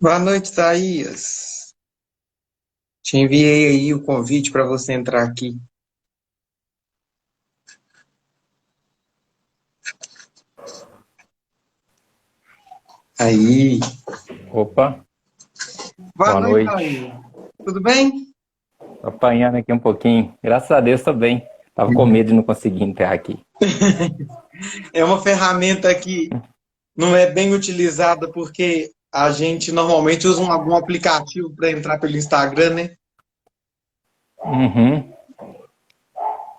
Boa noite, Thaís. Te enviei aí o convite para você entrar aqui. Aí. Opa, Boa boa noite, noite. Thaís. Tudo bem? Tô apanhando aqui um pouquinho. Graças a Deus tô bem. Tava com medo de não conseguir entrar aqui. É uma ferramenta que não é bem utilizada porque a gente normalmente usa algum aplicativo para entrar pelo Instagram, né? Uhum,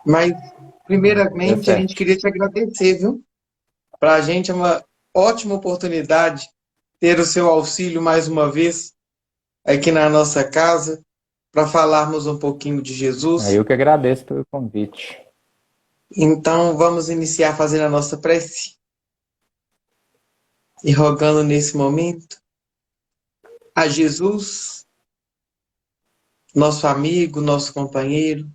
Mas, deu primeiramente, a gente certo. queria te agradecer, viu? Para a gente é uma ótima oportunidade ter o seu auxílio mais uma vez aqui na nossa casa para falarmos um pouquinho de Aí Jesus. eu que agradeço pelo convite. Então, vamos iniciar fazendo a nossa prece e rogando nesse momento a Jesus, nosso amigo, nosso companheiro,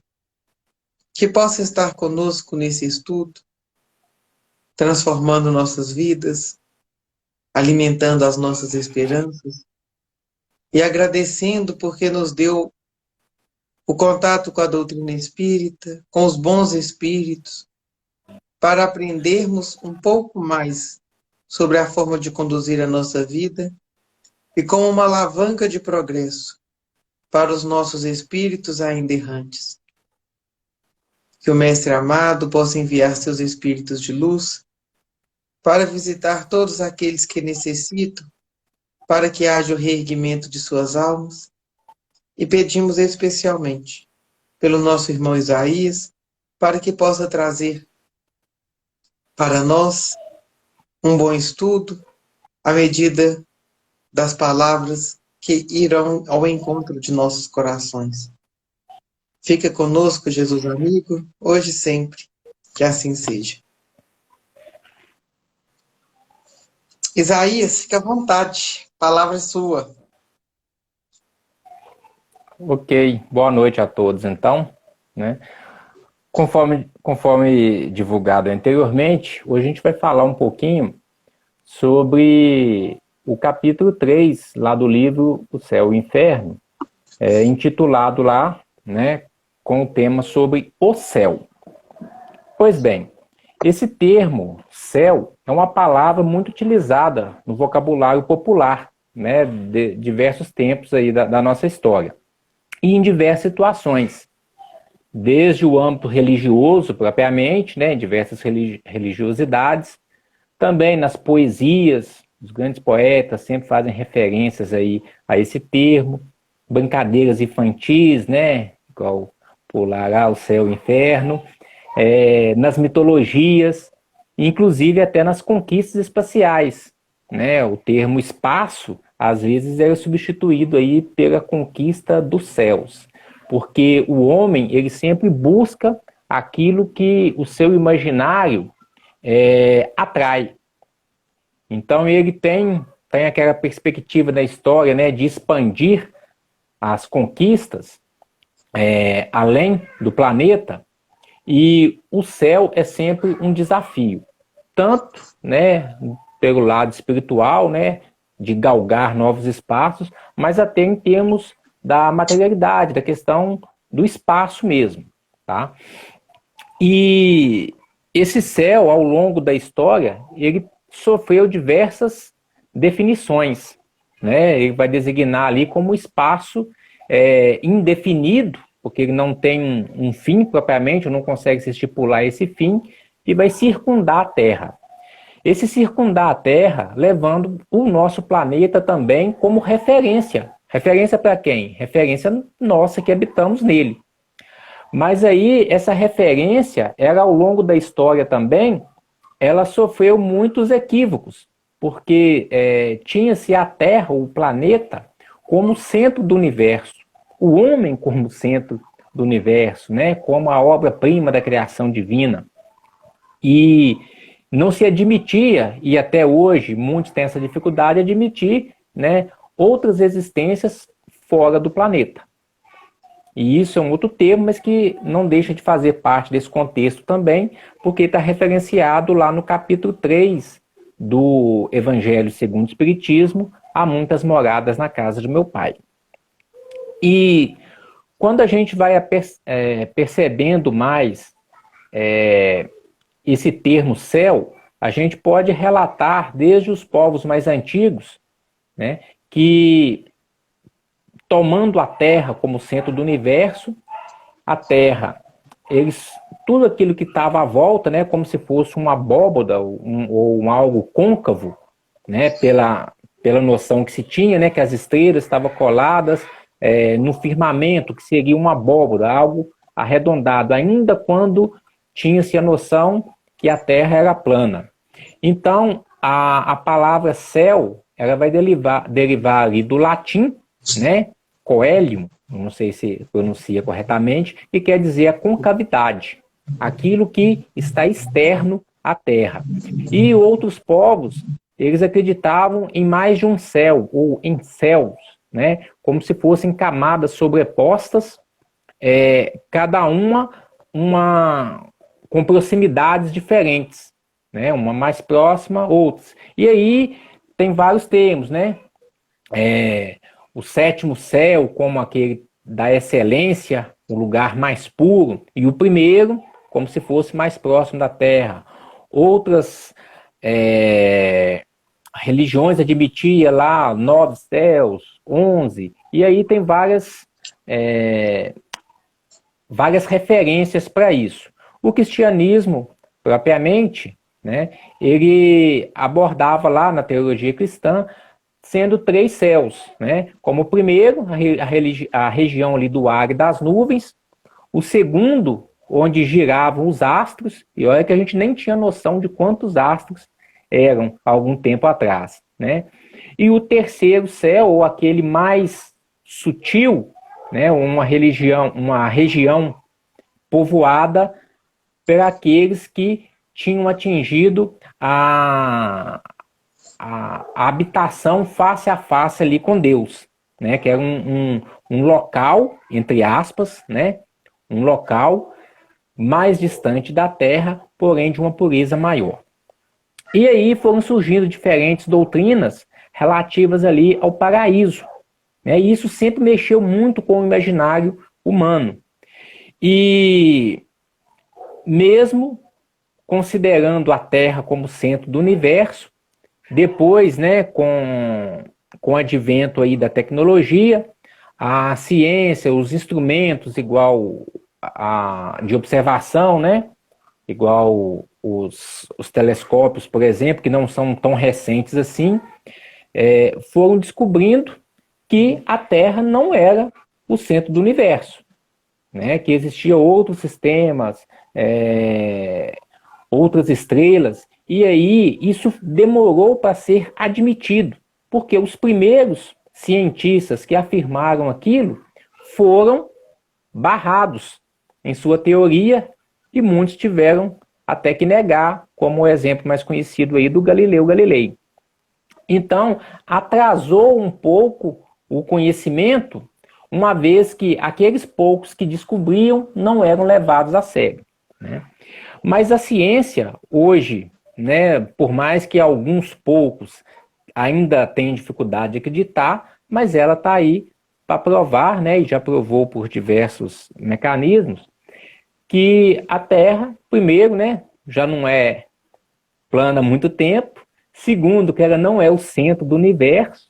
que possa estar conosco nesse estudo, transformando nossas vidas, alimentando as nossas esperanças e agradecendo porque nos deu o contato com a doutrina espírita, com os bons espíritos, para aprendermos um pouco mais sobre a forma de conduzir a nossa vida e como uma alavanca de progresso para os nossos espíritos ainda errantes. Que o Mestre amado possa enviar seus espíritos de luz para visitar todos aqueles que necessitam, para que haja o reerguimento de suas almas, e pedimos especialmente pelo nosso irmão Isaías, para que possa trazer para nós um bom estudo, à medida das palavras que irão ao encontro de nossos corações. Fica conosco, Jesus amigo, hoje e sempre. Que assim seja. Isaías, fica à vontade. Palavra é sua. Ok, boa noite a todos então, né? Conforme divulgado anteriormente, hoje a gente vai falar um pouquinho sobre o capítulo 3 lá do livro O Céu e o Inferno, intitulado lá, né, com o tema sobre o céu. Pois bem, esse termo céu é uma palavra muito utilizada no vocabulário popular, né, de diversos tempos aí da nossa história, e em diversas situações, desde o âmbito religioso propriamente, né, em diversas religiosidades, também nas poesias, os grandes poetas sempre fazem referências aí a esse termo, brincadeiras infantis, né, igual pular o céu e o inferno, nas mitologias, inclusive até nas conquistas espaciais, né? O termo espaço às vezes é substituído aí pela conquista dos céus, porque o homem ele sempre busca aquilo que o seu imaginário atrai. Então ele tem aquela perspectiva da história, né, de expandir as conquistas além do planeta. E o céu é sempre um desafio, tanto, né, pelo lado espiritual, né, de galgar novos espaços, mas até em termos da materialidade, da questão do espaço mesmo, tá? E esse céu, ao longo da história, ele sofreu diversas definições, né? Ele vai designar ali como espaço indefinido, porque ele não tem um fim propriamente, não consegue se estipular esse fim, e vai circundar a Terra. Esse circundar a Terra, levando o nosso planeta também como referência. Referência para quem? Referência nossa que habitamos nele. Mas aí, essa referência, ela ao longo da história também, ela sofreu muitos equívocos, porque tinha-se a Terra, o planeta, como centro do universo, o homem como centro do universo, né, como a obra-prima da criação divina. E não se admitia, e até hoje muitos têm essa dificuldade de admitir, né, outras existências fora do planeta. E isso é um outro termo, mas que não deixa de fazer parte desse contexto também, porque está referenciado lá no capítulo 3 do Evangelho segundo o Espiritismo, há muitas moradas na casa do meu pai. E quando a gente vai percebendo mais esse termo céu, a gente pode relatar desde os povos mais antigos, né, que tomando a Terra como centro do universo, a Terra, tudo aquilo que estava à volta, né, como se fosse uma abóboda ou algo côncavo, né, pela noção que se tinha, né, que as estrelas estavam coladas no firmamento, que seria uma abóboda, algo arredondado, ainda quando tinha-se a noção que a Terra era plana. Então, a palavra céu, ela vai derivar ali do latim, né, coelium, não sei se pronuncia corretamente, e quer dizer a concavidade, aquilo que está externo à Terra. E outros povos, eles acreditavam em mais de um céu, ou em céus, né, como se fossem camadas sobrepostas, cada uma com proximidades diferentes, né, uma mais próxima, outras. E aí tem vários termos, né, o sétimo céu como aquele da excelência, o lugar mais puro, e o primeiro como se fosse mais próximo da terra. Outras religiões admitiam lá 9 céus, 11, e aí tem várias referências para isso. O cristianismo, propriamente, né, ele abordava lá na teologia cristã sendo 3 céus, né? Como o primeiro, a região ali do ar e das nuvens, o segundo, onde giravam os astros, e olha que a gente nem tinha noção de quantos astros eram há algum tempo atrás, né? E o terceiro céu, ou aquele mais sutil, né? Uma região povoada por aqueles que tinham atingido a habitação face a face ali com Deus, né? Que era um local, entre aspas, né? Um local mais distante da Terra, porém de uma pureza maior. E aí foram surgindo diferentes doutrinas relativas ali ao paraíso, né? E isso sempre mexeu muito com o imaginário humano. E mesmo considerando a Terra como centro do universo, depois, né, com o advento aí da tecnologia, a ciência, os instrumentos igual de observação, né, igual os telescópios, por exemplo, que não são tão recentes assim, foram descobrindo que a Terra não era o centro do universo, né, que existiam outros sistemas, outras estrelas, e aí isso demorou para ser admitido, porque os primeiros cientistas que afirmaram aquilo foram barrados em sua teoria e muitos tiveram até que negar, como o exemplo mais conhecido aí do Galileu Galilei. Então, atrasou um pouco o conhecimento, uma vez que aqueles poucos que descobriam não eram levados a sério, né? Mas a ciência, hoje, né, por mais que alguns poucos ainda tenham dificuldade de acreditar, mas ela está aí para provar, né, e já provou por diversos mecanismos, que a Terra, primeiro, né, já não é plana há muito tempo, segundo, que ela não é o centro do universo,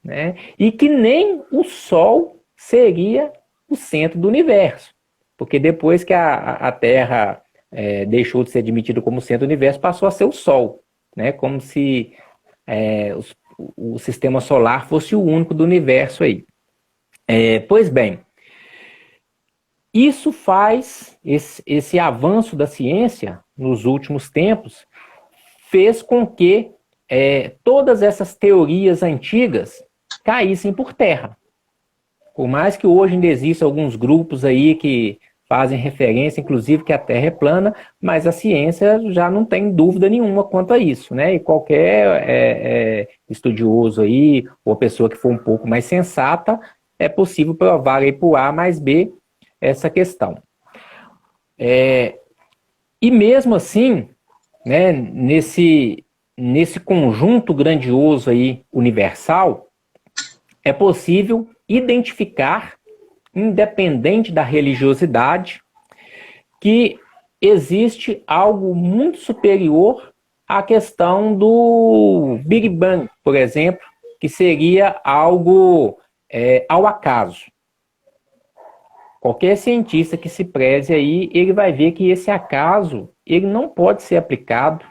né, e que nem o Sol seria o centro do universo, porque depois que a Terra deixou de ser admitido como centro do universo, passou a ser o Sol, né? Como se o sistema solar fosse o único do universo aí. Pois bem, isso faz, esse avanço da ciência nos últimos tempos, fez com que todas essas teorias antigas caíssem por terra. Por mais que hoje ainda existam alguns grupos aí que fazem referência, inclusive, que a Terra é plana, mas a ciência já não tem dúvida nenhuma quanto a isso, né? E qualquer estudioso aí, ou pessoa que for um pouco mais sensata, é possível provar aí por A mais B essa questão. E mesmo assim, né, nesse conjunto grandioso aí, universal, é possível identificar, independente da religiosidade, que existe algo muito superior à questão do Big Bang, por exemplo, que seria algo ao acaso. Qualquer cientista que se preze aí, ele vai ver que esse acaso ele não pode ser aplicado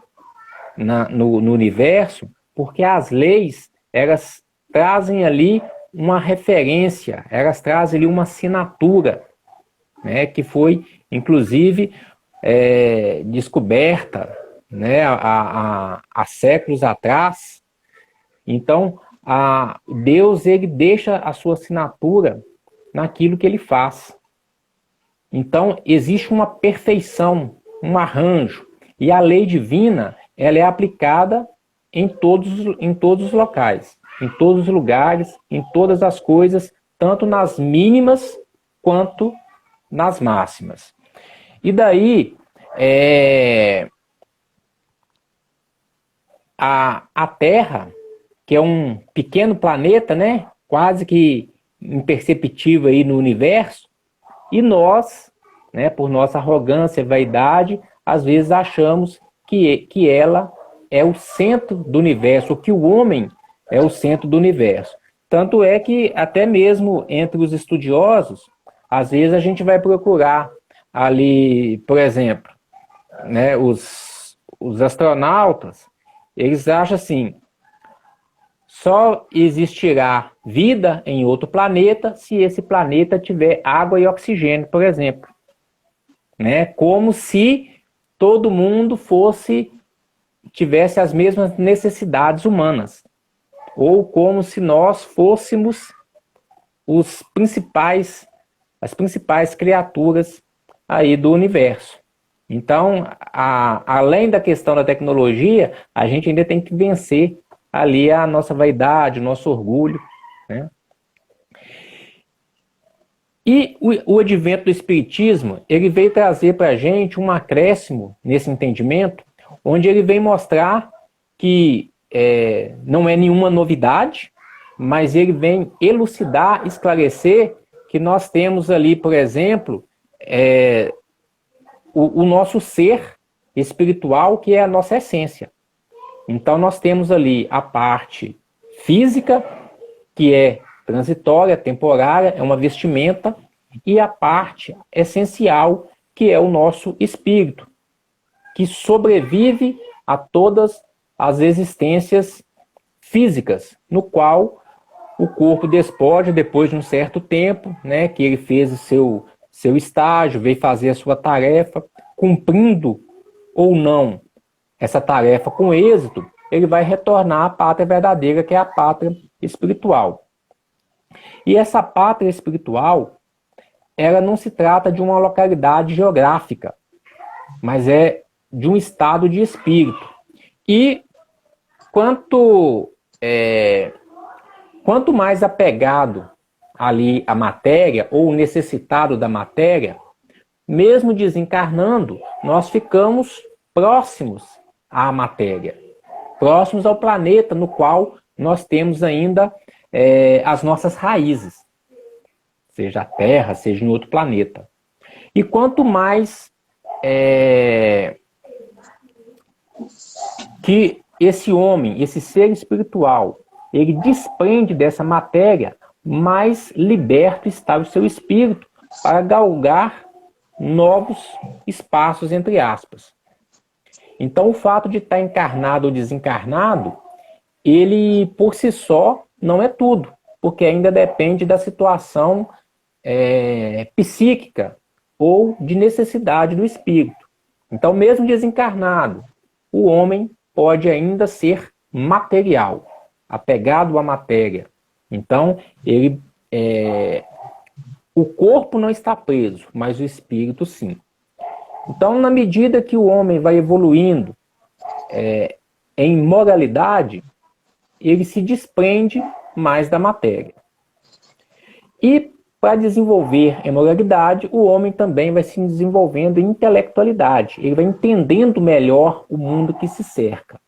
no universo, porque as leis, elas trazem ali uma referência, elas trazem ali uma assinatura, né, que foi, inclusive, descoberta, né, há séculos atrás. Então, Deus, ele deixa a sua assinatura naquilo que ele faz. Então, existe uma perfeição, um arranjo, e a lei divina, ela é aplicada em todos os locais, em todos os lugares, em todas as coisas, tanto nas mínimas quanto nas máximas. E daí, a Terra, que é um pequeno planeta, né, quase que imperceptível aí no universo, e nós, né, por nossa arrogância e vaidade, às vezes achamos que ela é o centro do universo, ou que o homem é o centro do universo. Tanto é que, até mesmo entre os estudiosos, às vezes a gente vai procurar ali, por exemplo, né, os astronautas, eles acham assim, só existirá vida em outro planeta se esse planeta tiver água e oxigênio, por exemplo. Né? Como se todo mundo tivesse as mesmas necessidades humanas. Ou como se nós fôssemos as principais criaturas aí do universo. Então, além da questão da tecnologia, a gente ainda tem que vencer ali a nossa vaidade, o nosso orgulho, né? E o advento do Espiritismo, ele veio trazer para a gente um acréscimo nesse entendimento, onde ele vem mostrar que não é nenhuma novidade, mas ele vem elucidar, esclarecer que nós temos ali, por exemplo, o nosso ser espiritual, que é a nossa essência. Então, nós temos ali a parte física, que é transitória, temporária, é uma vestimenta, e a parte essencial, que é o nosso espírito, que sobrevive a todas as existências físicas, no qual o corpo despoja depois de um certo tempo, né, que ele fez o seu estágio, veio fazer a sua tarefa, cumprindo ou não essa tarefa com êxito, ele vai retornar à pátria verdadeira, que é a pátria espiritual. E essa pátria espiritual, ela não se trata de uma localidade geográfica, mas é de um estado de espírito. E quanto mais apegado ali à matéria, ou necessitado da matéria, mesmo desencarnando, nós ficamos próximos à matéria, próximos ao planeta no qual nós temos ainda as nossas raízes, seja a Terra, seja em outro planeta. E quanto mais que esse homem, esse ser espiritual, ele desprende dessa matéria, mais liberto está o seu espírito para galgar novos espaços, entre aspas. Então, o fato de estar encarnado ou desencarnado, ele, por si só, não é tudo, porque ainda depende da situação psíquica ou de necessidade do espírito. Então, mesmo desencarnado, o homem pode ainda ser material, apegado à matéria. Então, o corpo não está preso, mas o espírito sim. Então, na medida que o homem vai evoluindo em moralidade, ele se desprende mais da matéria. E para desenvolver em moralidade, o homem também vai se desenvolvendo em intelectualidade. Ele vai entendendo melhor o mundo que se cerca.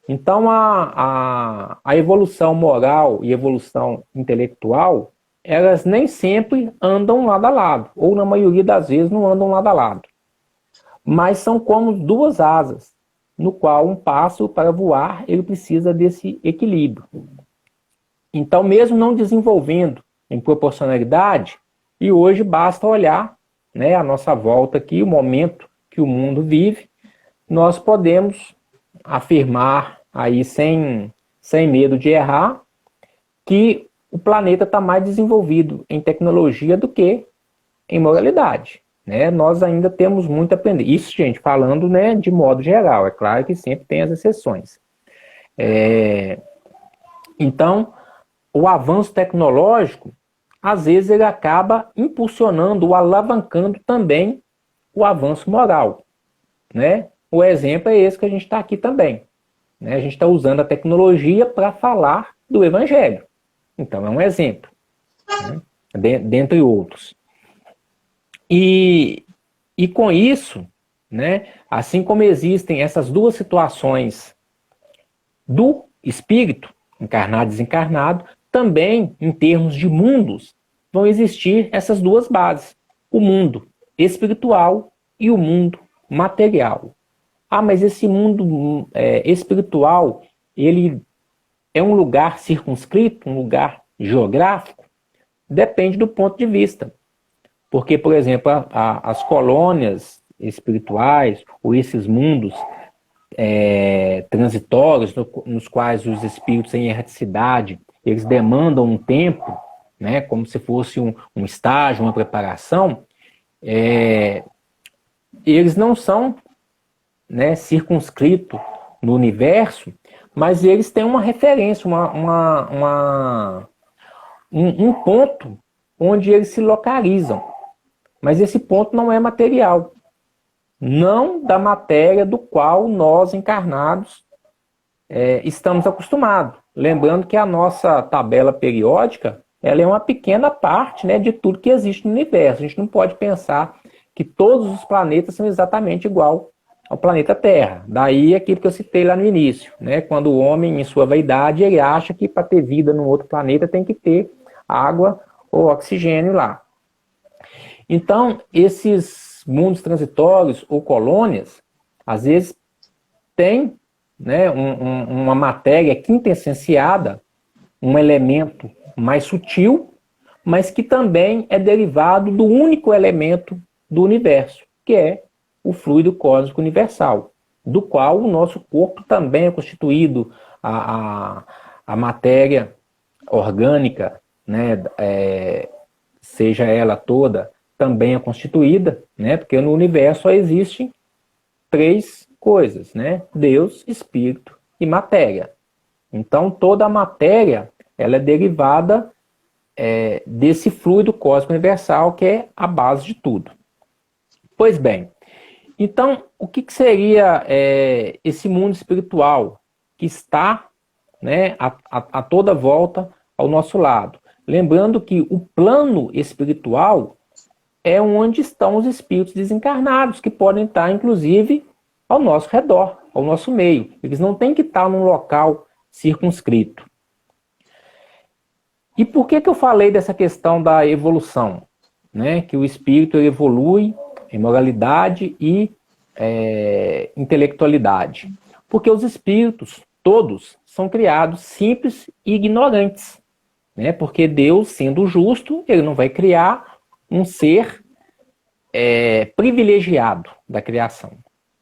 Então, a evolução moral e evolução intelectual, elas nem sempre andam lado a lado, ou na maioria das vezes não andam lado a lado. Mas são como duas asas, no qual um pássaro, para voar, ele precisa desse equilíbrio. Então, mesmo não desenvolvendo em proporcionalidade, e hoje basta olhar, né, a nossa volta aqui, o momento que o mundo vive, nós podemos afirmar aí sem medo de errar que o planeta está mais desenvolvido em tecnologia do que em moralidade. Né? Nós ainda temos muito a aprender. Isso, gente, falando, né, de modo geral. É claro que sempre tem as exceções. Então, o avanço tecnológico, às vezes, ele acaba impulsionando ou alavancando também o avanço moral. Né? O exemplo é esse que a gente está aqui também. Né? A gente está usando a tecnologia para falar do Evangelho. Então, é um exemplo. Né? Dentre outros. E com isso, né, assim como existem essas duas situações do espírito, encarnado e desencarnado, também, em termos de mundos, vão existir essas duas bases. O mundo espiritual e o mundo material. Ah, mas esse mundo espiritual, ele é um lugar circunscrito, um lugar geográfico? Depende do ponto de vista. Porque, por exemplo, as colônias espirituais, ou esses mundos transitórios, nos quais os espíritos em erraticidade, eles demandam um tempo, né, como se fosse um estágio, uma preparação, eles não são, né, circunscritos no universo, mas eles têm uma referência, um ponto onde eles se localizam. Mas esse ponto não é material. Não da matéria do qual nós, encarnados, estamos acostumados. Lembrando que a nossa tabela periódica, ela é uma pequena parte, né, de tudo que existe no universo. A gente não pode pensar que todos os planetas são exatamente igual ao planeta Terra. Daí aquilo que eu citei lá no início. Né, quando o homem, em sua vaidade, ele acha que para ter vida num outro planeta tem que ter água ou oxigênio lá. Então, esses mundos transitórios ou colônias, às vezes, têm, né, uma matéria quintessenciada, um elemento mais sutil, mas que também é derivado do único elemento do universo, que é o fluido cósmico universal, do qual o nosso corpo também é constituído, a matéria orgânica, né, seja ela toda, também é constituída, né? Porque no universo só existem três coisas, né? Deus, Espírito e matéria. Então, toda a matéria, ela é derivada desse fluido cósmico universal, que é a base de tudo. Pois bem, então, o que seria esse mundo espiritual que está, né, a toda volta ao nosso lado? Lembrando que o plano espiritual é onde estão os espíritos desencarnados, que podem estar, inclusive, ao nosso redor, ao nosso meio. Eles não têm que estar num local circunscrito. E por que eu falei dessa questão da evolução? Né? Que o espírito evolui em moralidade e intelectualidade. Porque os espíritos, todos, são criados simples e ignorantes. Né? Porque Deus, sendo justo, ele não vai criar um ser privilegiado da criação.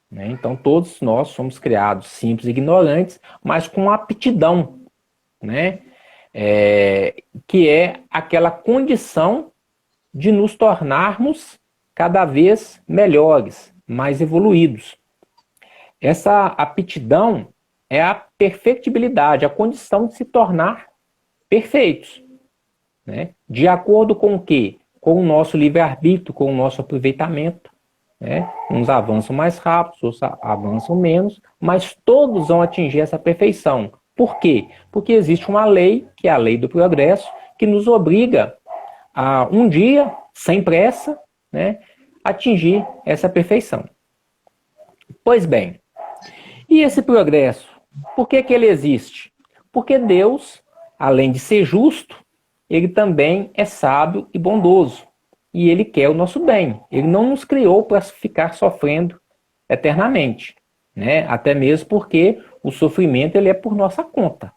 Né? Então, todos nós somos criados simples e ignorantes, mas com aptidão, né? Que é aquela condição de nos tornarmos cada vez melhores, mais evoluídos. Essa aptidão é a perfectibilidade, a condição de se tornar perfeitos. Né? De acordo com o quê? Com o nosso livre-arbítrio, com o nosso aproveitamento. Né? Uns avançam mais rápido, outros avançam menos, mas todos vão atingir essa perfeição. Por quê? Porque existe uma lei, que é a lei do progresso, que nos obriga a um dia, sem pressa, né, atingir essa perfeição. Pois bem, e esse progresso, Por que que ele existe? Porque Deus, além de ser justo, ele também é sábio e bondoso. E ele quer o nosso bem. Ele não nos criou para ficar sofrendo eternamente, né? Até mesmo porque o sofrimento ele é por nossa conta,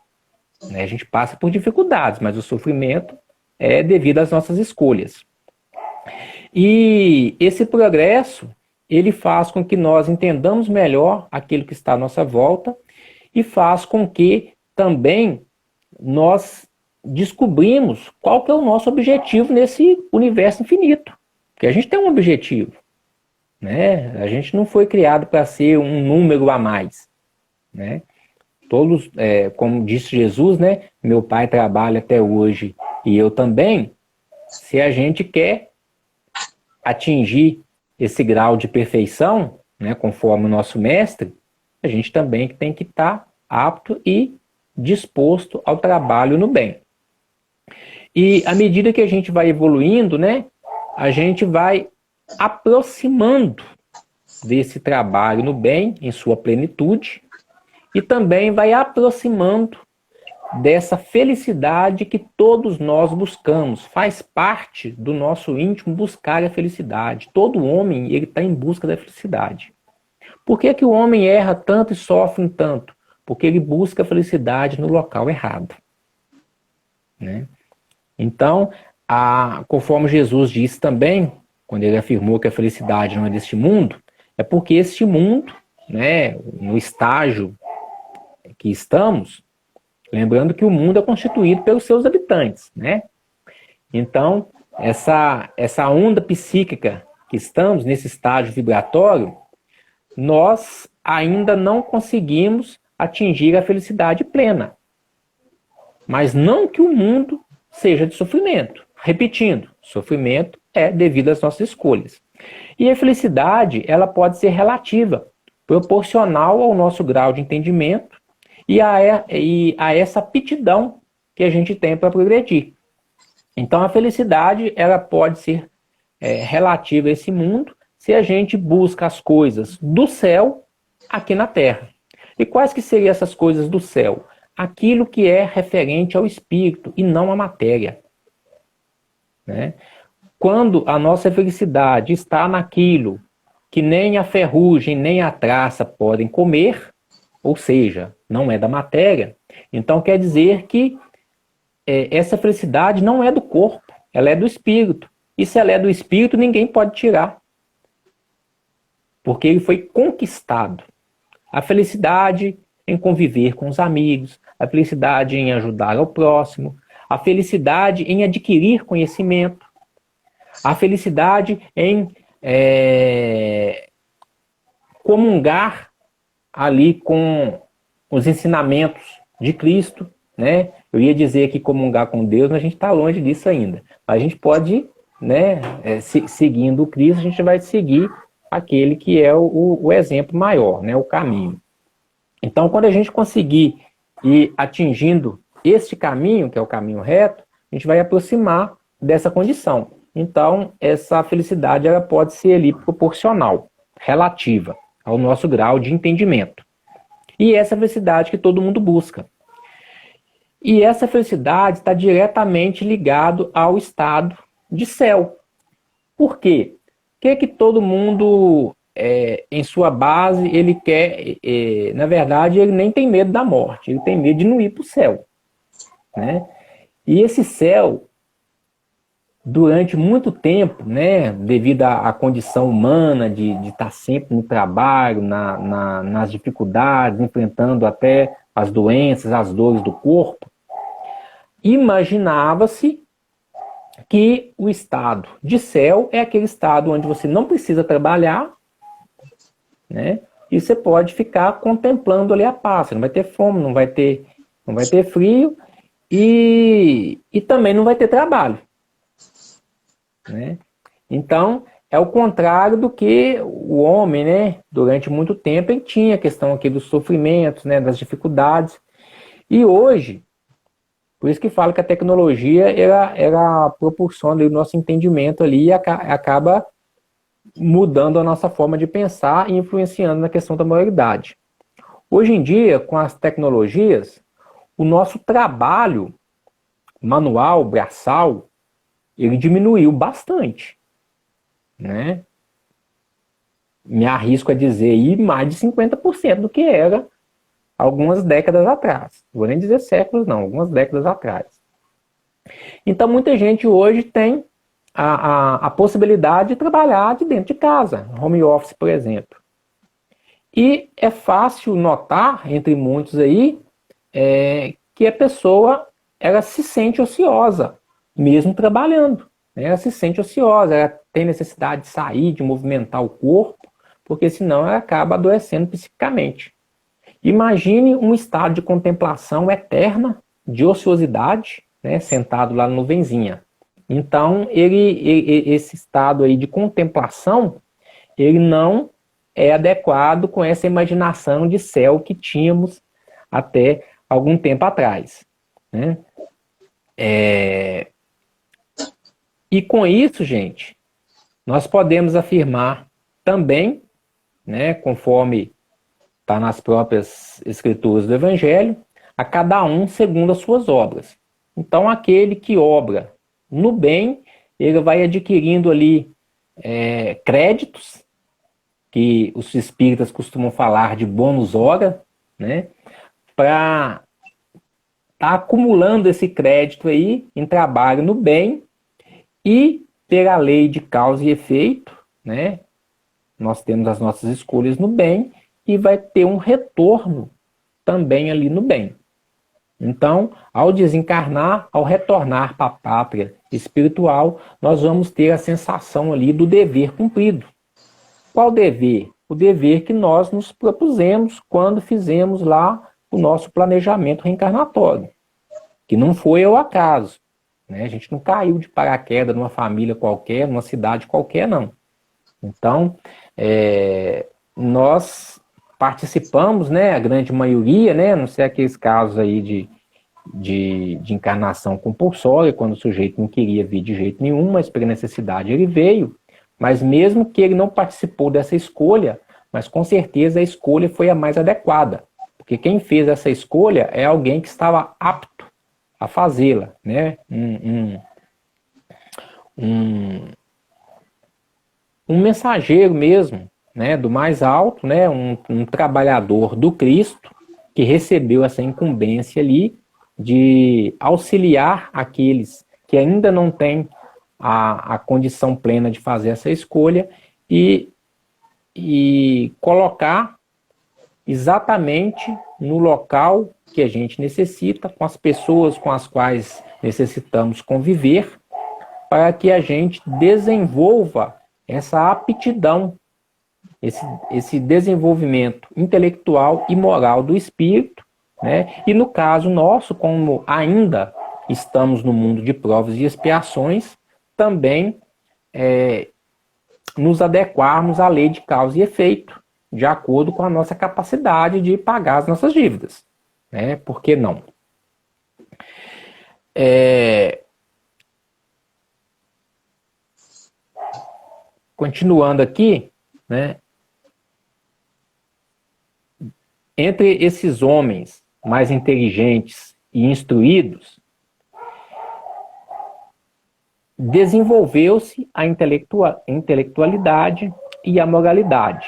né? A gente passa por dificuldades, mas o sofrimento é devido às nossas escolhas. E esse progresso, ele faz com que nós entendamos melhor aquilo que está à nossa volta e faz com que também nós descobrimos qual que é o nosso objetivo nesse universo infinito. Porque a gente tem um objetivo, né? A gente não foi criado para ser um número a mais, né? Todos, como disse Jesus, né? Meu pai trabalha até hoje e eu também. Se a gente quer atingir esse grau de perfeição, né, conforme o nosso mestre, a gente também tem que estar apto e disposto ao trabalho no bem. E à medida que a gente vai evoluindo, né, a gente vai aproximando desse trabalho no bem, em sua plenitude, e também vai aproximando dessa felicidade que todos nós buscamos. Faz parte do nosso íntimo buscar a felicidade. Todo homem ele está em busca da felicidade. Por que que o homem erra tanto e sofre tanto? Porque ele busca a felicidade no local errado, né? Então, conforme Jesus disse também, quando ele afirmou que a felicidade não é deste mundo, é porque este mundo, né, no estágio que estamos, lembrando que o mundo é constituído pelos seus habitantes, né? Então, essa onda psíquica que estamos, nesse estágio vibratório, nós ainda não conseguimos atingir a felicidade plena. Mas não que o mundo seja de sofrimento. Repetindo, sofrimento é devido às nossas escolhas. E a felicidade, ela pode ser relativa, proporcional ao nosso grau de entendimento e a essa aptidão que a gente tem para progredir. Então a felicidade ela pode ser relativa a esse mundo se a gente busca as coisas do céu aqui na Terra. E quais que seriam essas coisas do céu? Aquilo que é referente ao espírito e não à matéria, né? Quando a nossa felicidade está naquilo que nem a ferrugem nem a traça podem comer, ou seja, não é da matéria, então quer dizer que essa felicidade não é do corpo, ela é do espírito. E se ela é do espírito, ninguém pode tirar, porque ele foi conquistado. A felicidade em conviver com os amigos, a felicidade em ajudar ao próximo, a felicidade em adquirir conhecimento, a felicidade em comungar ali com os ensinamentos de Cristo, né? Eu ia dizer que comungar com Deus, mas a gente está longe disso ainda. A gente pode, né, seguindo o Cristo, a gente vai seguir aquele que é o exemplo maior, né, o caminho. Então, quando a gente conseguir ir atingindo este caminho, que é o caminho reto, a gente vai aproximar dessa condição. Então, essa felicidade ela pode ser ali proporcional, relativa ao nosso grau de entendimento. E essa felicidade que todo mundo busca. E essa felicidade está diretamente ligado ao estado de céu. Por quê? O que todo mundo, em sua base, ele quer... na verdade, ele nem tem medo da morte, ele tem medo de não ir para o céu, né? E esse céu, durante muito tempo, né, devido à condição humana de estar sempre no trabalho, nas dificuldades, enfrentando até as doenças, as dores do corpo, imaginava-se que o estado de céu é aquele estado onde você não precisa trabalhar, né, e você pode ficar contemplando ali a paz. Você não vai ter fome, não vai ter frio e também não vai ter trabalho, né? Então, é o contrário do que o homem, né, durante muito tempo, ele tinha a questão aqui dos sofrimentos, né, das dificuldades. E hoje, por isso que falo que a tecnologia ela proporciona o nosso entendimento ali e acaba mudando a nossa forma de pensar e influenciando na questão da moralidade. Hoje em dia, com as tecnologias, o nosso trabalho manual, braçal, ele diminuiu bastante, né? Me arrisco a dizer aí mais de 50% do que era algumas décadas atrás. Não vou nem dizer séculos, não, algumas décadas atrás. Então, muita gente hoje tem a possibilidade de trabalhar de dentro de casa, home office, por exemplo. E é fácil notar, entre muitos aí, que a pessoa ela se sente ociosa, mesmo trabalhando. Né? Ela se sente ociosa, ela tem necessidade de sair, de movimentar o corpo, porque senão ela acaba adoecendo psiquicamente. Imagine um estado de contemplação eterna, de ociosidade, né, sentado lá na nuvenzinha. Então, esse estado aí de contemplação, ele não é adequado com essa imaginação de céu que tínhamos até algum tempo atrás. Né? E com isso, gente, nós podemos afirmar também, né, conforme está nas próprias escrituras do Evangelho, a cada um segundo as suas obras. Então, aquele que obra no bem, ele vai adquirindo ali créditos, que os espíritas costumam falar de bônus hora, né, para estar acumulando esse crédito aí em trabalho no bem e pela lei de causa e efeito, né, nós temos as nossas escolhas no bem e vai ter um retorno também ali no bem. Então, ao desencarnar, ao retornar para a pátria espiritual, nós vamos ter a sensação ali do dever cumprido. Qual dever? O dever que nós nos propusemos quando fizemos lá o nosso planejamento reencarnatório, que não foi ao acaso. Né? A gente não caiu de paraquedas numa família qualquer, numa cidade qualquer, não. Então, nós participamos, né, a grande maioria, né, não sei aqueles casos aí de encarnação compulsória, quando o sujeito não queria vir de jeito nenhum, mas pela necessidade ele veio, mas mesmo que ele não participou dessa escolha, mas com certeza a escolha foi a mais adequada, porque quem fez essa escolha é alguém que estava apto a fazê-la, né, um mensageiro mesmo, né, do mais alto, né, um trabalhador do Cristo, que recebeu essa incumbência ali de auxiliar aqueles que ainda não têm a condição plena de fazer essa escolha e colocar exatamente no local que a gente necessita, com as pessoas com as quais necessitamos conviver, para que a gente desenvolva essa aptidão, esse desenvolvimento intelectual e moral do espírito, né? E no caso nosso, como ainda estamos no mundo de provas e expiações, também nos adequarmos à lei de causa e efeito, de acordo com a nossa capacidade de pagar as nossas dívidas. Né? Por que não? Continuando aqui, né? Entre esses homens mais inteligentes e instruídos, desenvolveu-se a intelectualidade e a moralidade.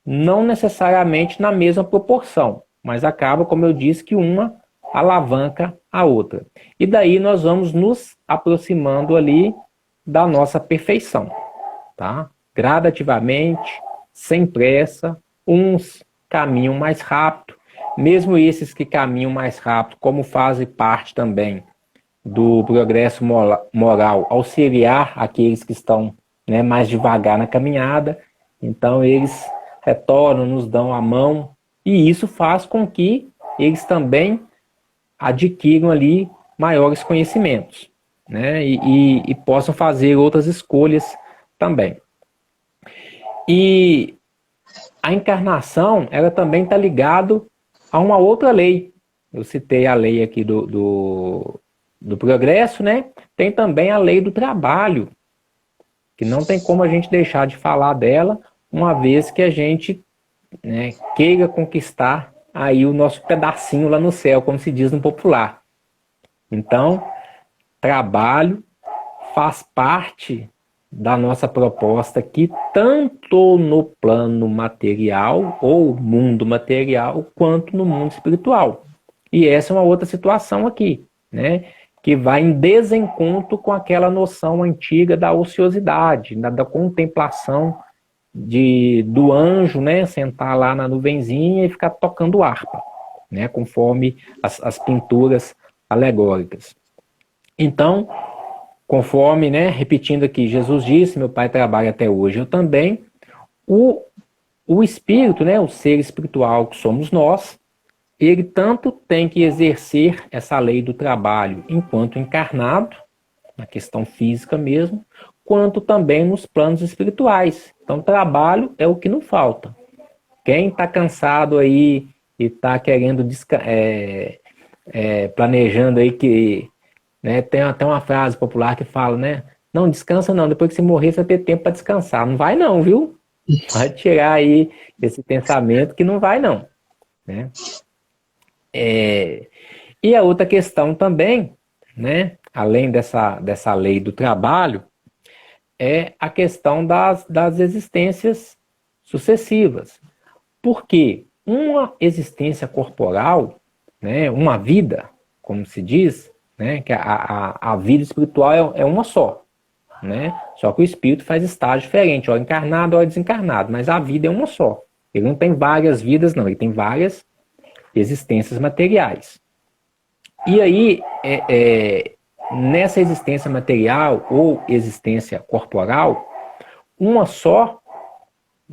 Não necessariamente na mesma proporção, mas acaba, como eu disse, que uma alavanca a outra. E daí nós vamos nos aproximando ali da nossa perfeição. Tá? Gradativamente, sem pressa, uns caminham mais rápido, mesmo esses que caminham mais rápido, como fazem parte também do progresso moral, auxiliar aqueles que estão, né, mais devagar na caminhada, então eles retornam, nos dão a mão, e isso faz com que eles também adquiram ali maiores conhecimentos, né, e possam fazer outras escolhas também. E a encarnação, ela também está ligada a uma outra lei. Eu citei a lei aqui do progresso, né? Tem também a lei do trabalho, que não tem como a gente deixar de falar dela, uma vez que a gente, né, queira conquistar aí o nosso pedacinho lá no céu, como se diz no popular. Então, trabalho faz parte da nossa proposta aqui, tanto no plano material ou mundo material, quanto no mundo espiritual. E essa é uma outra situação aqui, né? Que vai em desencontro com aquela noção antiga da ociosidade, da contemplação do anjo, né? Sentar lá na nuvenzinha e ficar tocando harpa, né? Conforme as pinturas alegóricas. Então, conforme, né, repetindo aqui, Jesus disse, meu Pai trabalha até hoje, eu também. O espírito, né, o ser espiritual que somos nós, ele tanto tem que exercer essa lei do trabalho enquanto encarnado, na questão física mesmo, quanto também nos planos espirituais. Então, trabalho é o que não falta. Quem está cansado aí e está querendo, planejando aí que, né, tem até uma frase popular que fala, né? Não descansa não, depois que você morrer você vai ter tempo para descansar. Não vai não, viu? Vai tirar aí esse pensamento que não vai não, né? E a outra questão também, né? Além dessa lei do trabalho, é a questão das existências sucessivas. Porque uma existência corporal, né, uma vida, como se diz, né, que a vida espiritual é uma só. Né? Só que o espírito faz estágio diferente, hora encarnado, hora desencarnado, mas a vida é uma só. Ele não tem várias vidas, não, ele tem várias existências materiais. E aí, nessa existência material ou existência corporal, uma só,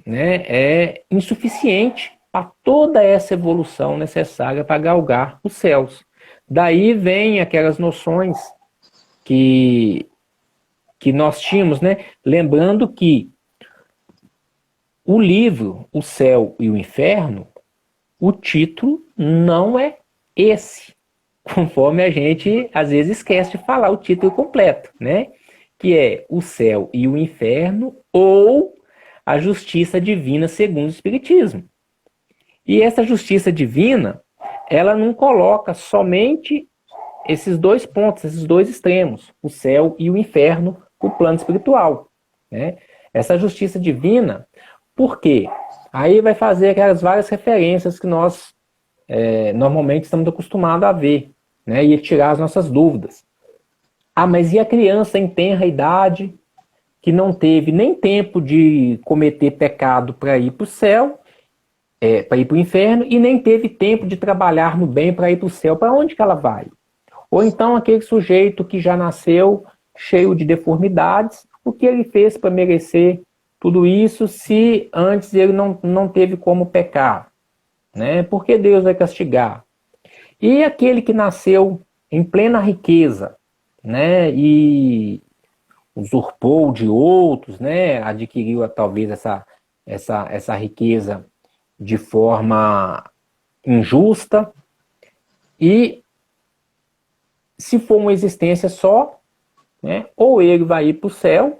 né, é insuficiente para toda essa evolução necessária para galgar os céus. Daí vem aquelas noções que nós tínhamos, né? Lembrando que o livro O Céu e o Inferno, o título não é esse, conforme a gente às vezes esquece de falar o título completo, né? Que é O Céu e o Inferno ou a Justiça Divina segundo o Espiritismo. E essa justiça divina, ela não coloca somente esses dois pontos, esses dois extremos, o céu e o inferno, o plano espiritual. Né? Essa justiça divina, por quê? Aí vai fazer aquelas várias referências que nós normalmente estamos acostumados a ver, né? E tirar as nossas dúvidas. Ah, mas e a criança em tenra idade, que não teve nem tempo de cometer pecado para ir para o céu, para ir para o inferno, e nem teve tempo de trabalhar no bem para ir para o céu, para onde que ela vai? Ou então aquele sujeito que já nasceu cheio de deformidades, o que ele fez para merecer tudo isso se antes ele não teve como pecar? Né? Por que Deus vai castigar? E aquele que nasceu em plena riqueza, né? E usurpou de outros, né? Adquiriu talvez essa riqueza de forma injusta, e se for uma existência só, né, ou ele vai ir para o céu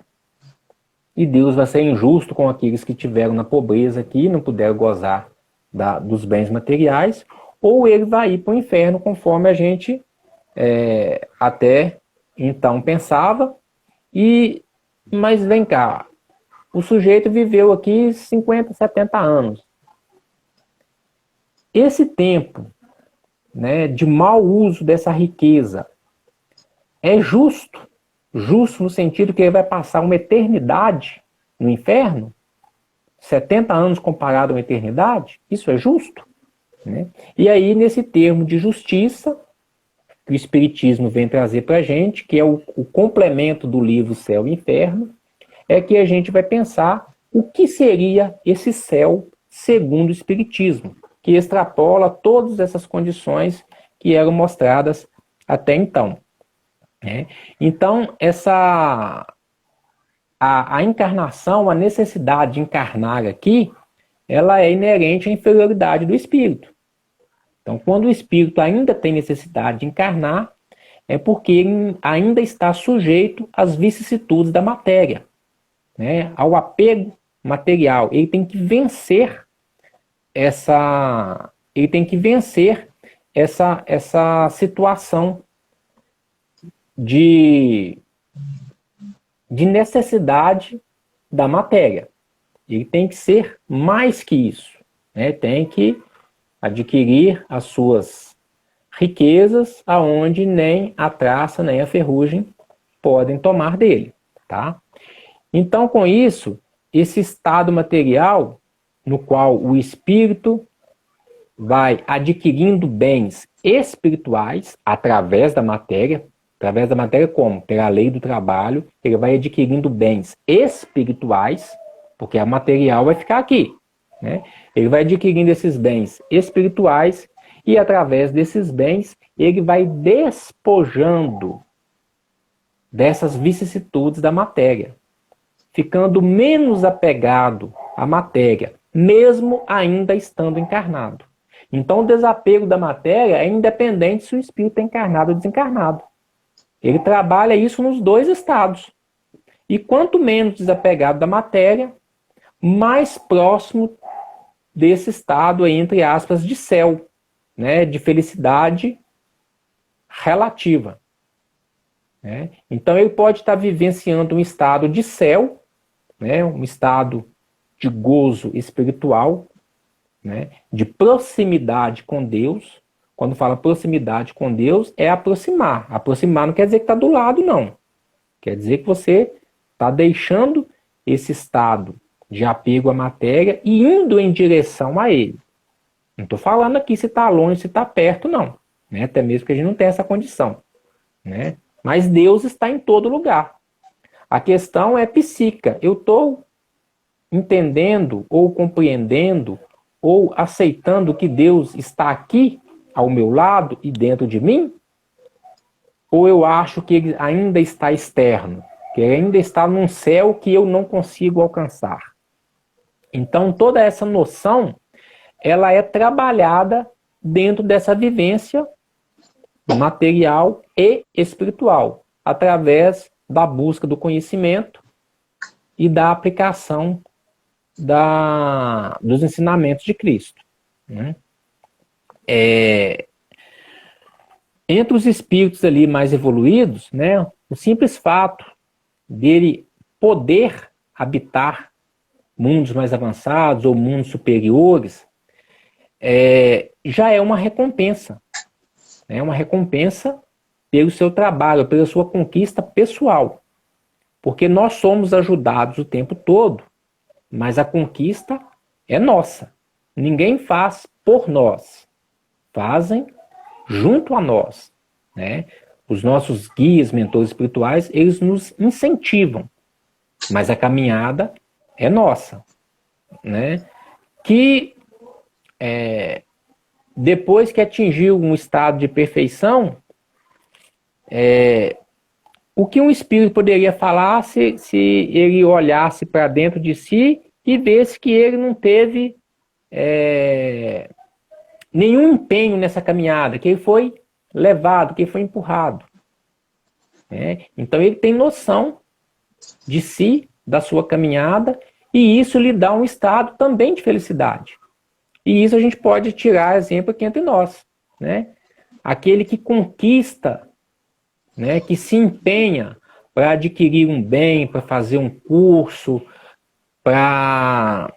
e Deus vai ser injusto com aqueles que tiveram na pobreza aqui e não puderam gozar dos bens materiais, ou ele vai ir para o inferno, conforme a gente até então pensava. Mas vem cá, o sujeito viveu aqui 50, 70 anos. Esse tempo, né, de mau uso dessa riqueza é justo? Justo no sentido que ele vai passar uma eternidade no inferno? 70 anos comparado a uma eternidade? Isso é justo? Né? E aí, nesse termo de justiça, que o Espiritismo vem trazer para a gente, que é o complemento do livro Céu e Inferno, é que a gente vai pensar o que seria esse céu segundo o Espiritismo, que extrapola todas essas condições que eram mostradas até então. Né? Então, a encarnação, a necessidade de encarnar aqui, ela é inerente à inferioridade do espírito. Então, quando o espírito ainda tem necessidade de encarnar, é porque ele ainda está sujeito às vicissitudes da matéria, né? Ao apego material. Ele tem que vencer ele tem que vencer essa situação de necessidade da matéria. Ele tem que ser mais que isso, né? Tem que adquirir as suas riquezas aonde nem a traça nem a ferrugem podem tomar dele, tá? Então, com isso, esse estado material no qual o espírito vai adquirindo bens espirituais através da matéria como? Pela lei do trabalho, ele vai adquirindo bens espirituais, porque a material vai ficar aqui, né? Ele vai adquirindo esses bens espirituais e através desses bens ele vai despojando dessas vicissitudes da matéria, ficando menos apegado à matéria, mesmo ainda estando encarnado. Então, o desapego da matéria é independente se o espírito é encarnado ou desencarnado. Ele trabalha isso nos dois estados. E quanto menos desapegado da matéria, mais próximo desse estado, entre aspas, de céu, né, de felicidade relativa. Né? Então, ele pode estar vivenciando um estado de céu, né, um estado de gozo espiritual, né, de proximidade com Deus. Quando fala proximidade com Deus, é aproximar. Aproximar não quer dizer que está do lado, não. Quer dizer que você está deixando esse estado de apego à matéria e indo em direção a ele. Não estou falando aqui se está longe, se está perto, não. Né? Até mesmo que a gente não tem essa condição. Né? Mas Deus está em todo lugar. A questão é psíquica. Eu estou entendendo ou compreendendo ou aceitando que Deus está aqui ao meu lado e dentro de mim? Ou eu acho que ele ainda está externo, que ele ainda está num céu que eu não consigo alcançar? Então, toda essa noção, ela é trabalhada dentro dessa vivência material e espiritual, através da busca do conhecimento e da aplicação dos ensinamentos de Cristo. Né? Entre os espíritos ali mais evoluídos, né, o simples fato dele poder habitar mundos mais avançados ou mundos superiores já é uma recompensa. É uma recompensa pelo seu trabalho, pela sua conquista pessoal. Porque nós somos ajudados o tempo todo, mas a conquista é nossa. Ninguém faz por nós. Fazem junto a nós. Né? Os nossos guias, mentores espirituais, eles nos incentivam. Mas a caminhada é nossa. Né? Que depois que atingiu um estado de perfeição, o que um espírito poderia falar se ele olhasse para dentro de si e visse que ele não teve nenhum empenho nessa caminhada, que ele foi levado, que ele foi empurrado. Então ele tem noção de si, da sua caminhada, e isso lhe dá um estado também de felicidade. E isso a gente pode tirar exemplo aqui entre nós. Né? Aquele que conquista, né, que se empenha para adquirir um bem, para fazer um curso, para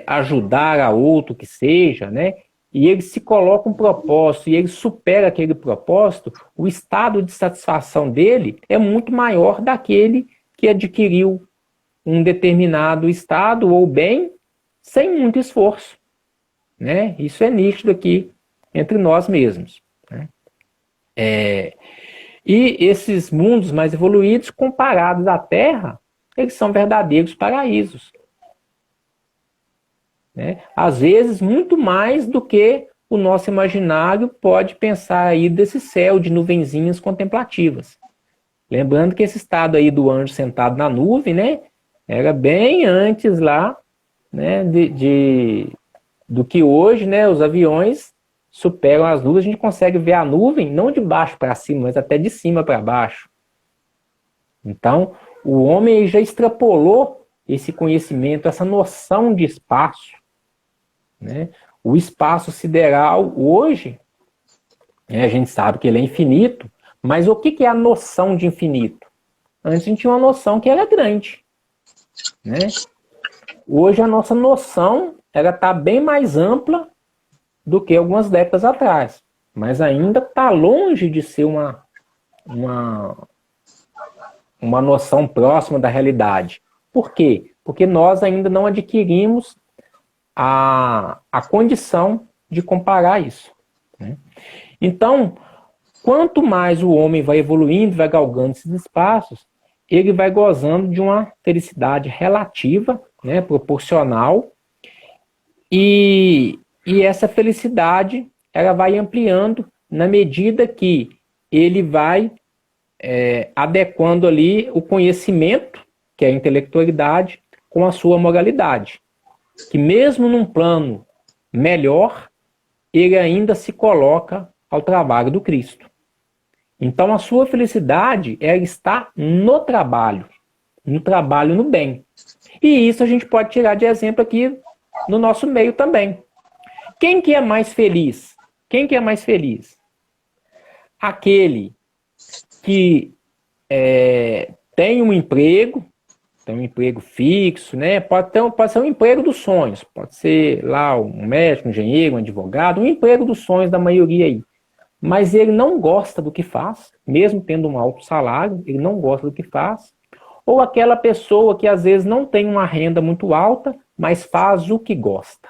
ajudar a outro que seja, né? E ele se coloca um propósito e ele supera aquele propósito, o estado de satisfação dele é muito maior daquele que adquiriu um determinado estado ou bem sem muito esforço. Né? Isso é nítido aqui entre nós mesmos. Né? E esses mundos mais evoluídos, comparados à Terra, eles são verdadeiros paraísos. Né? Às vezes, muito mais do que o nosso imaginário pode pensar aí desse céu de nuvenzinhas contemplativas. Lembrando que esse estado aí do anjo sentado na nuvem, né, era bem antes lá, né, do que hoje, né, os aviões superam as nuvens, a gente consegue ver a nuvem não de baixo para cima, mas até de cima para baixo. Então, o homem já extrapolou esse conhecimento, essa noção de espaço. Né? O espaço sideral hoje, a gente sabe que ele é infinito, mas o que é a noção de infinito? Antes a gente tinha uma noção que era grande, né? Hoje a nossa noção ela está bem mais ampla do que algumas décadas atrás, mas ainda está longe de ser uma noção próxima da realidade. Por quê? Porque nós ainda não adquirimos a condição de comparar isso, né? Então, quanto mais o homem vai evoluindo, vai galgando esses espaços, ele vai gozando de uma felicidade relativa, né, proporcional, e essa felicidade ela vai ampliando na medida que ele vai adequando ali o conhecimento, que é a intelectualidade, com a sua moralidade. Que mesmo num plano melhor, ele ainda se coloca ao trabalho do Cristo. Então a sua felicidade ela está no trabalho no bem. E isso a gente pode tirar de exemplo aqui no nosso meio também. Quem que é mais feliz? Quem que é mais feliz? Aquele que tem um emprego fixo, né? Pode ser um emprego dos sonhos, pode ser lá um médico, um engenheiro, um advogado, um emprego dos sonhos da maioria aí. Mas ele não gosta do que faz, mesmo tendo um alto salário, ele não gosta do que faz. Ou aquela pessoa que às vezes não tem uma renda muito alta, mas faz o que gosta.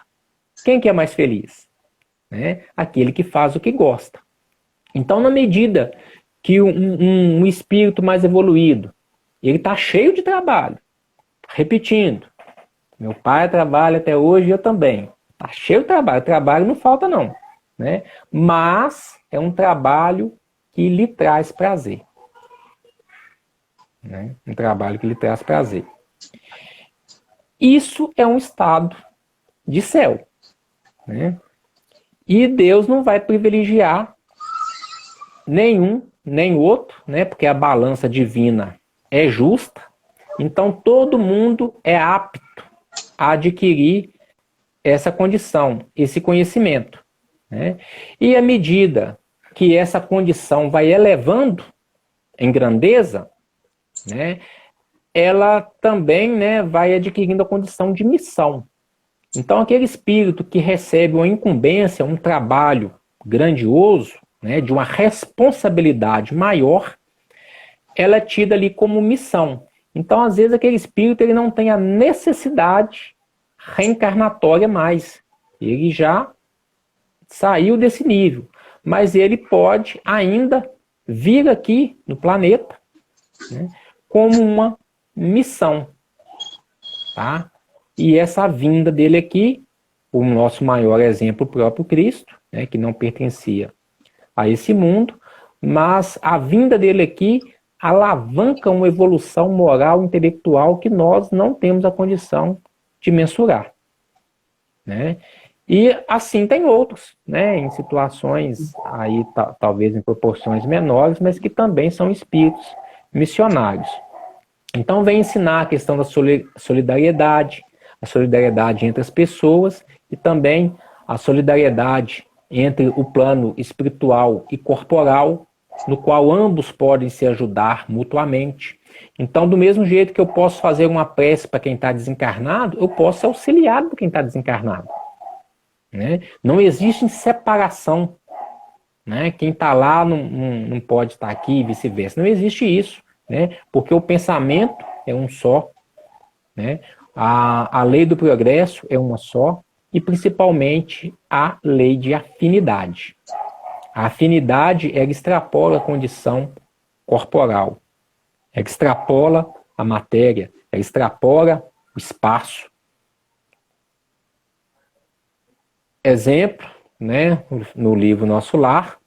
Quem que é mais feliz? Né? Aquele que faz o que gosta. Então, na medida que um espírito mais evoluído, ele está cheio de trabalho, repetindo, meu pai trabalha até hoje e eu também. Está cheio de trabalho não falta não, né? Mas é um trabalho que lhe traz prazer. Né? Um trabalho que lhe traz prazer. Isso é um estado de céu. Né? E Deus não vai privilegiar nenhum, nem outro, né? Porque a balança divina é justa. Então todo mundo é apto a adquirir essa condição, esse conhecimento. Né? E à medida que essa condição vai elevando em grandeza, né, ela também, né, vai adquirindo a condição de missão. Então aquele espírito que recebe uma incumbência, um trabalho grandioso, né, de uma responsabilidade maior, ela é tida ali como missão. Então às vezes aquele espírito ele não tem a necessidade reencarnatória mais. Ele já saiu desse nível, mas ele pode ainda vir aqui no planeta, né, como uma missão, tá? E essa vinda dele aqui, o nosso maior exemplo, o próprio Cristo, né, que não pertencia a esse mundo, mas a vinda dele aqui alavanca uma evolução moral, intelectual que nós não temos a condição de mensurar, né? E assim tem outros, né, em situações aí talvez em proporções menores, mas que também são espíritos missionários. Então vem ensinar a questão da solidariedade, a solidariedade entre as pessoas e também a solidariedade entre o plano espiritual e corporal, no qual ambos podem se ajudar mutuamente. Então, do mesmo jeito que eu posso fazer uma prece para quem está desencarnado, eu posso ser auxiliado por quem está desencarnado. Né? Não existe separação. Né? Quem está lá não pode estar aqui e vice-versa. Não existe isso. Né? Porque o pensamento é um só. Né? A lei do progresso é uma só. E principalmente a lei de afinidade. A afinidade ela extrapola a condição corporal. Ela extrapola a matéria. Ela extrapola o espaço. Exemplo, né, no livro Nosso Lar,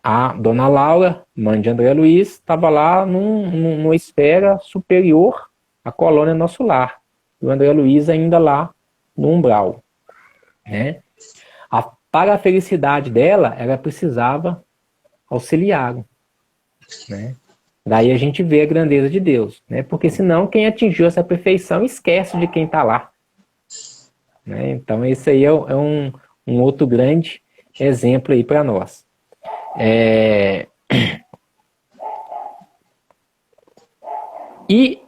a Dona Laura, mãe de André Luiz, estava lá numa esfera superior à colônia Nosso Lar. E o André Luiz ainda lá no umbral. Né? Para a felicidade dela, ela precisava auxiliar. Né? Daí a gente vê a grandeza de Deus. Né? Porque senão quem atingiu essa perfeição esquece de quem está lá. Né? Então esse aí é um um outro grande exemplo aí para nós. E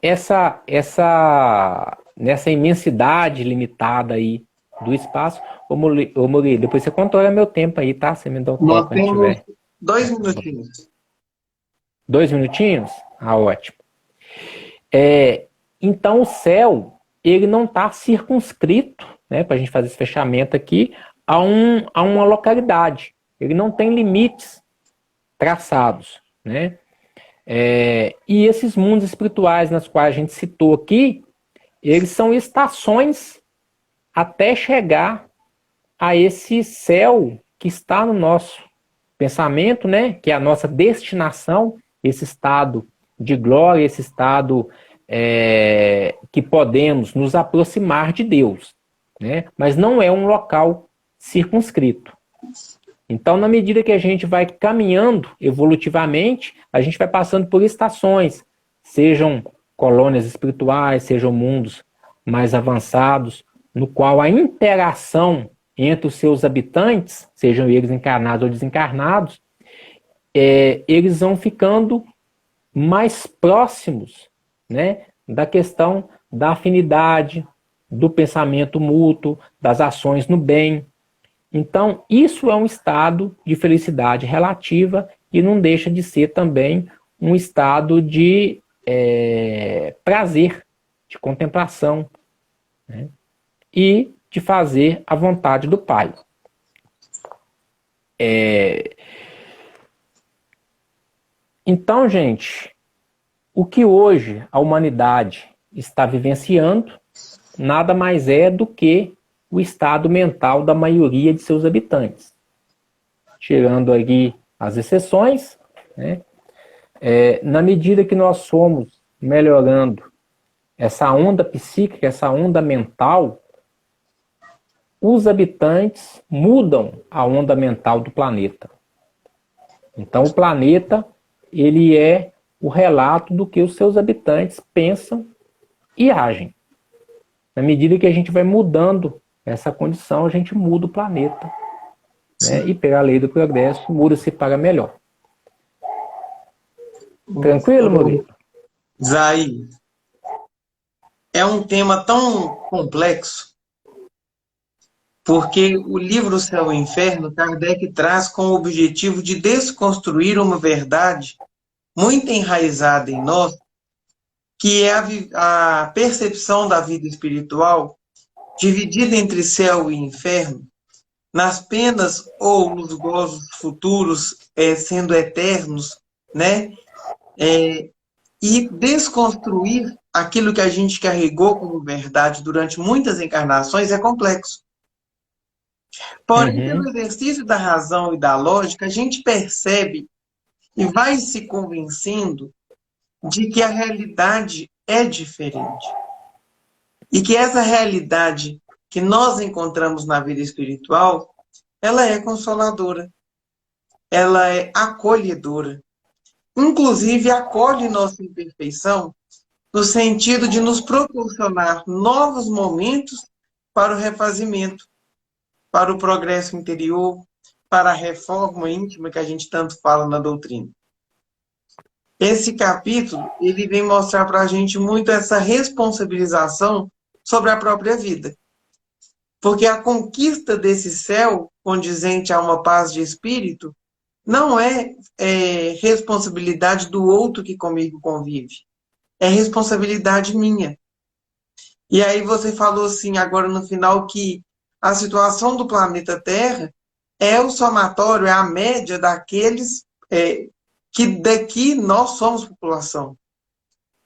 nessa imensidade limitada aí do espaço, ô Murilo, depois você controla meu tempo aí, tá? Você me dá um Nós toque quando temos tiver. 2 minutinhos. 2 minutinhos? Ah, ótimo. Então o céu, ele não está circunscrito, né, para a gente fazer esse fechamento aqui, a uma localidade. Ele não tem limites traçados, né? E esses mundos espirituais nas quais a gente citou aqui, eles são estações até chegar a esse céu que está no nosso pensamento, né? Que é a nossa destinação, esse estado de glória, esse estado que podemos nos aproximar de Deus, né? Mas não é um local circunscrito. Então, na medida que a gente vai caminhando evolutivamente, a gente vai passando por estações, sejam colônias espirituais, sejam mundos mais avançados, no qual a interação entre os seus habitantes, sejam eles encarnados ou desencarnados, eles vão ficando mais próximos, né, da questão da afinidade, do pensamento mútuo, das ações no bem. Então, isso é um estado de felicidade relativa e não deixa de ser também um estado de prazer, de contemplação, né? E de fazer a vontade do Pai. Então, gente, o que hoje a humanidade está vivenciando nada mais é do que o estado mental da maioria de seus habitantes. Tirando aqui as exceções, né? Na medida que nós somos melhorando essa onda psíquica, essa onda mental, os habitantes mudam a onda mental do planeta. Então o planeta, ele é o relato do que os seus habitantes pensam e agem. Na medida que a gente vai mudando essa condição, a gente muda o planeta, né? E pela lei do progresso, muda-se para melhor. Tranquilo, Murilo? Zay, é um tema tão complexo, porque o livro Céu e Inferno, Kardec traz com o objetivo de desconstruir uma verdade muito enraizada em nós, que é a percepção da vida espiritual dividida entre céu e inferno, nas penas ou nos gozos futuros, sendo eternos, né? E desconstruir aquilo que a gente carregou como verdade durante muitas encarnações é complexo. Porém, pelo exercício da razão e da lógica, a gente percebe e vai se convencendo de que a realidade é diferente. E que essa realidade que nós encontramos na vida espiritual, ela é consoladora, ela é acolhedora. Inclusive, acolhe nossa imperfeição no sentido de nos proporcionar novos momentos para o refazimento, para o progresso interior, para a reforma íntima que a gente tanto fala na doutrina. Esse capítulo, ele vem mostrar para a gente muito essa responsabilização sobre a própria vida. Porque a conquista desse céu, condizente a uma paz de espírito, não é responsabilidade do outro que comigo convive. É responsabilidade minha. E aí você falou assim, agora no final, que a situação do planeta Terra é o somatório, é a média daqueles que daqui nós somos população.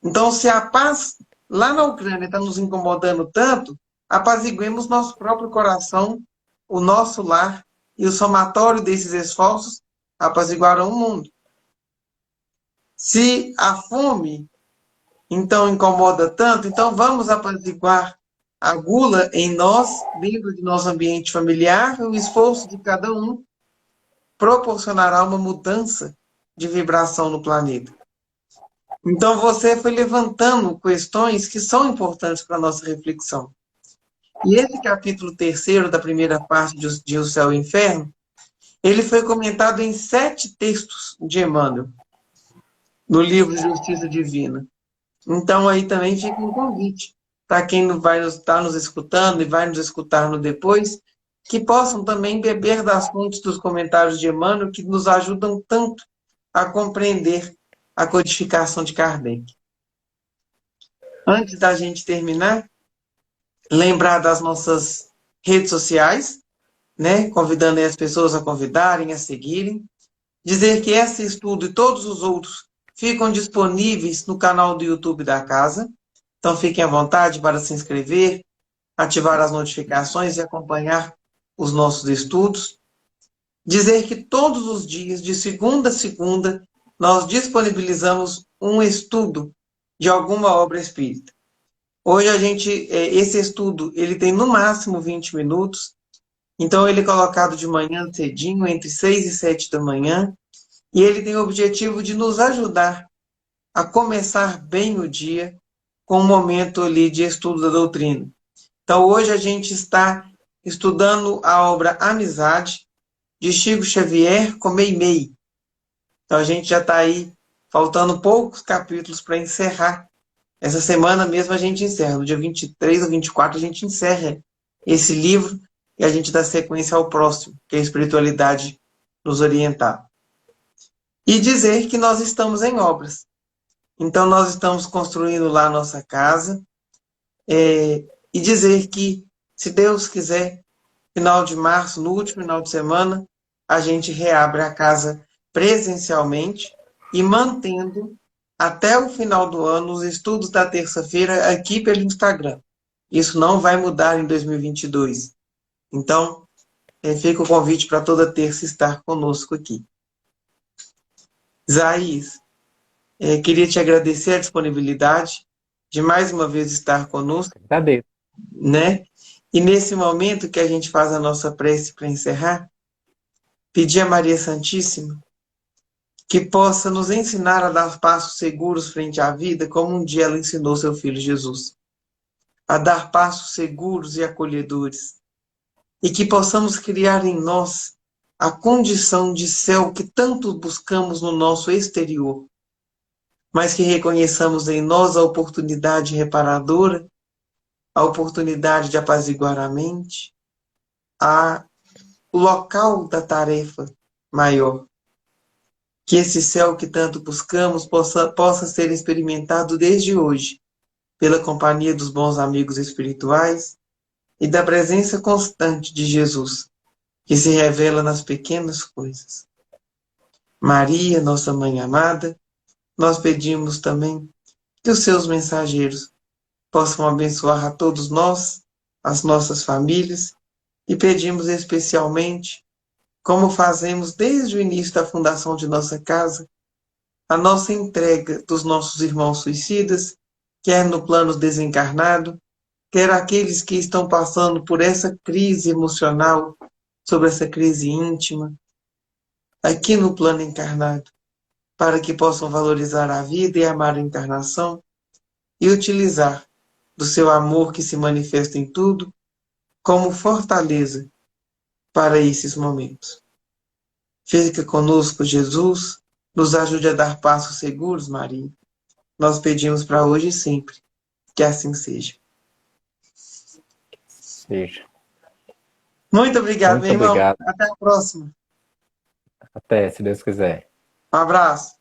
Então, se a paz lá na Ucrânia está nos incomodando tanto, apaziguemos nosso próprio coração, o nosso lar, e o somatório desses esforços apaziguarão o mundo. Se a fome, então, incomoda tanto, então vamos apaziguar a gula em nós, dentro de nosso ambiente familiar, o esforço de cada um proporcionará uma mudança de vibração no planeta. Então, você foi levantando questões que são importantes para a nossa reflexão. E esse capítulo terceiro da primeira parte de O Céu e o Inferno, ele foi comentado em 7 textos de Emmanuel, no livro Justiça Divina. Então, aí também fica um convite para quem vai estar nos escutando e vai nos escutar no depois, que possam também beber das fontes dos comentários de Emmanuel, que nos ajudam tanto a compreender a codificação de Kardec. Antes da gente terminar, lembrar das nossas redes sociais, né? Convidando as pessoas a convidarem, a seguirem. Dizer que esse estudo e todos os outros ficam disponíveis no canal do YouTube da casa. Então, fiquem à vontade para se inscrever, ativar as notificações e acompanhar os nossos estudos. Dizer que todos os dias, de segunda a segunda, nós disponibilizamos um estudo de alguma obra espírita. Hoje esse estudo, ele tem no máximo 20 minutos, então ele é colocado de manhã cedinho, entre 6 e 7 da manhã, e ele tem o objetivo de nos ajudar a começar bem o dia com um momento ali de estudo da doutrina. Então hoje a gente está estudando a obra Amizade, de Chico Xavier com Meimei. Então a gente já está aí, faltando poucos capítulos para encerrar. Essa semana mesmo a gente encerra, no dia 23 ou 24 a gente encerra esse livro e a gente dá sequência ao próximo, que é a espiritualidade nos orientar. E dizer que nós estamos em obras. Então nós estamos construindo lá a nossa casa, e dizer que, se Deus quiser, final de março, no último final de semana, a gente reabre a casa presencialmente e mantendo até o final do ano os estudos da terça-feira aqui pelo Instagram. Isso não vai mudar em 2022. Então, fica o convite para toda terça estar conosco aqui. Isaías, queria te agradecer a disponibilidade de mais uma vez estar conosco. Agradeço. Né? E nesse momento que a gente faz a nossa prece para encerrar, pedir a Maria Santíssima que possa nos ensinar a dar passos seguros frente à vida, como um dia ela ensinou seu filho Jesus. A dar passos seguros e acolhedores. E que possamos criar em nós a condição de céu que tanto buscamos no nosso exterior, mas que reconheçamos em nós a oportunidade reparadora, a oportunidade de apaziguar a mente, o local da tarefa maior. Que esse céu que tanto buscamos possa ser experimentado desde hoje, pela companhia dos bons amigos espirituais e da presença constante de Jesus, que se revela nas pequenas coisas. Maria, nossa Mãe amada, nós pedimos também que os seus mensageiros possam abençoar a todos nós, as nossas famílias, e pedimos especialmente, como fazemos desde o início da fundação de nossa casa, a nossa entrega dos nossos irmãos suicidas, quer no plano desencarnado, quer aqueles que estão passando por essa crise emocional, sobre essa crise íntima, aqui no plano encarnado, para que possam valorizar a vida e amar a encarnação e utilizar do seu amor que se manifesta em tudo como fortaleza para esses momentos. Fica conosco, Jesus, nos ajude a dar passos seguros, Maria. Nós pedimos para hoje e sempre, que assim seja. Seja. Muito obrigado, Muito meu irmão. obrigado. Até a próxima. Até, se Deus quiser. Um abraço.